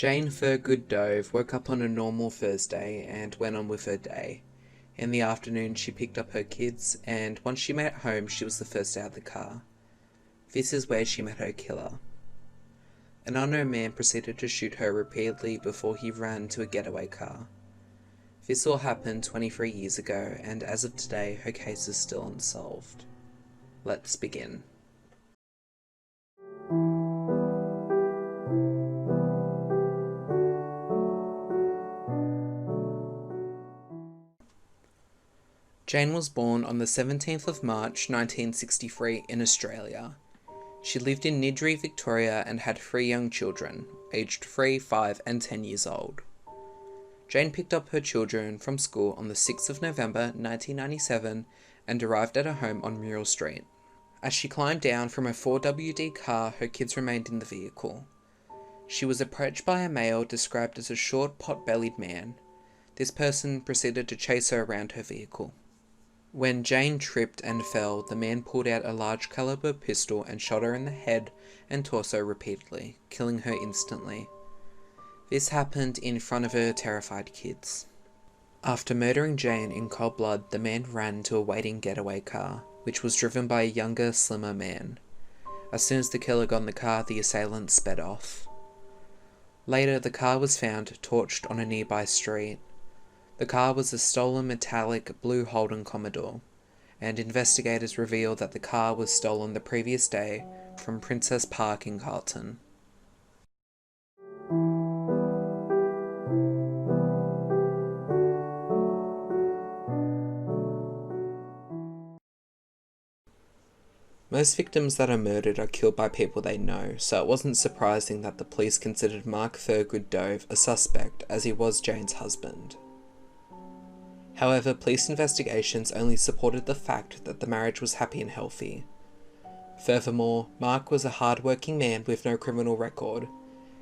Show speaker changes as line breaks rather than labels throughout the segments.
Jane Thurgood-Dove woke up on a normal Thursday and went on with her day. In the afternoon she picked up her kids, and once she made it home she was the first out of the car. This is where she met her killer. An unknown man proceeded to shoot her repeatedly before he ran to a getaway car. This all happened 23 years ago, and as of today her case is still unsolved. Let's begin. Jane was born on the 17th of March 1963 in Australia. She lived in Niddrie, Victoria and had 3 young children, aged 3, 5 and 10 years old. Jane picked up her children from school on the 6th of November 1997 and arrived at her home on Muriel Street. As she climbed down from a 4WD car, her kids remained in the vehicle. She was approached by a male described as a short, pot-bellied man. This person proceeded to chase her around her vehicle. When Jane tripped and fell, the man pulled out a large caliber pistol and shot her in the head and torso repeatedly, killing her instantly. This happened in front of her terrified kids. After murdering Jane in cold blood, the man ran to a waiting getaway car, which was driven by a younger, slimmer man. As soon as the killer got in the car, the assailant sped off. Later, the car was found torched on a nearby street. The car was a stolen metallic blue Holden Commodore, and investigators revealed that the car was stolen the previous day from Princess Park in Carlton. Most victims that are murdered are killed by people they know, so it wasn't surprising that the police considered Mark Thurgood-Dove a suspect, as he was Jane's husband. However, police investigations only supported the fact that the marriage was happy and healthy. Furthermore, Mark was a hard-working man with no criminal record.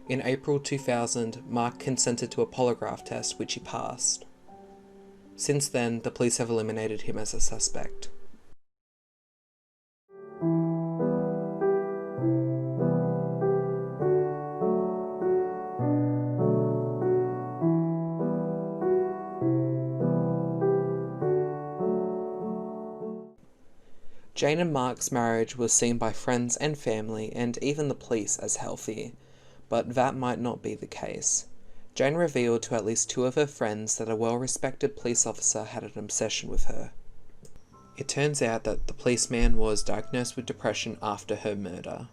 In April 2000, Mark consented to a polygraph test, which he passed. Since then, the police have eliminated him as a suspect. Jane and Mark's marriage was seen by friends and family and even the police as healthy, but that might not be the case. Jane revealed to at least 2 of her friends that a well-respected police officer had an obsession with her. It turns out that the policeman was diagnosed with depression after her murder.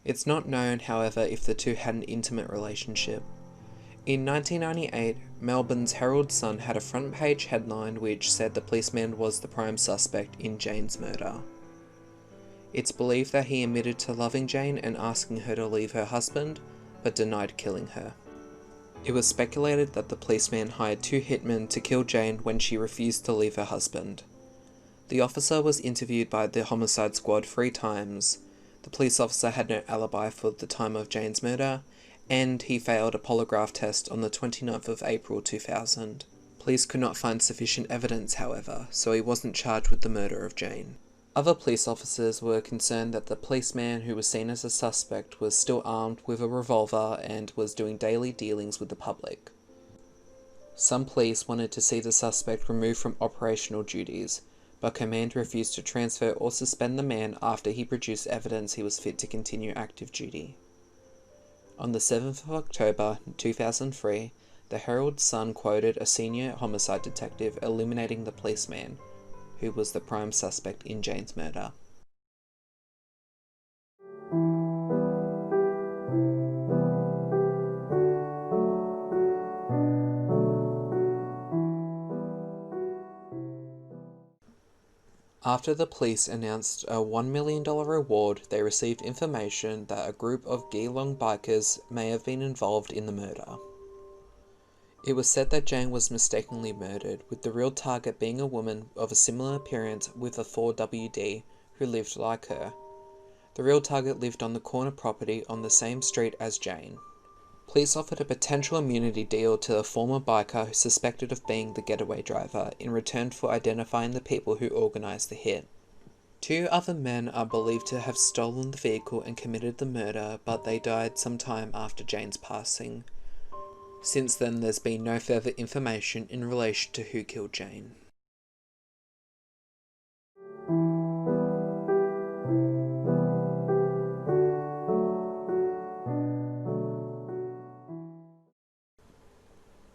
It's not known, however, if the 2 had an intimate relationship. In 1998, Melbourne's Herald Sun had a front-page headline which said the policeman was the prime suspect in Jane's murder. It's believed that he admitted to loving Jane and asking her to leave her husband, but denied killing her. It was speculated that the policeman hired 2 hitmen to kill Jane when she refused to leave her husband. The officer was interviewed by the homicide squad 3 times. The police officer had no alibi for the time of Jane's murder, and he failed a polygraph test on the 29th of April 2000. Police could not find sufficient evidence, however, so he wasn't charged with the murder of Jane. Other police officers were concerned that the policeman who was seen as a suspect was still armed with a revolver and was doing daily dealings with the public. Some police wanted to see the suspect removed from operational duties, but command refused to transfer or suspend the man after he produced evidence he was fit to continue active duty. On the 7th of October 2003, the Herald Sun quoted a senior homicide detective eliminating the policeman, who was the prime suspect in Jane's murder. After the police announced a $1 million reward, they received information that a group of Geelong bikers may have been involved in the murder. It was said that Jane was mistakenly murdered, with the real target being a woman of a similar appearance with a 4WD who lived like her. The real target lived on the corner property on the same street as Jane. Police offered a potential immunity deal to a former biker suspected of being the getaway driver in return for identifying the people who organised the hit. 2 other men are believed to have stolen the vehicle and committed the murder, but they died sometime after Jane's passing. Since then, there's been no further information in relation to who killed Jane.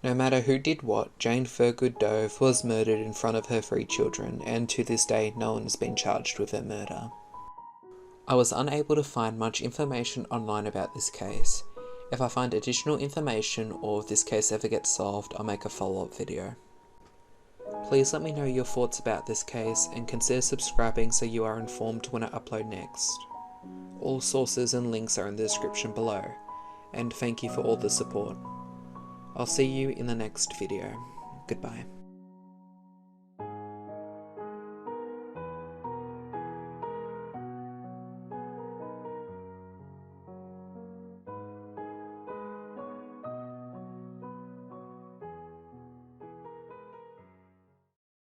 No matter who did what, Jane Thurgood-Dove was murdered in front of her 3 children, and to this day no one has been charged with her murder. I was unable to find much information online about this case. If I find additional information or if this case ever gets solved, I'll make a follow-up video. Please let me know your thoughts about this case and consider subscribing so you are informed when I upload next. All sources and links are in the description below, and thank you for all the support. I'll see you in the next video. Goodbye.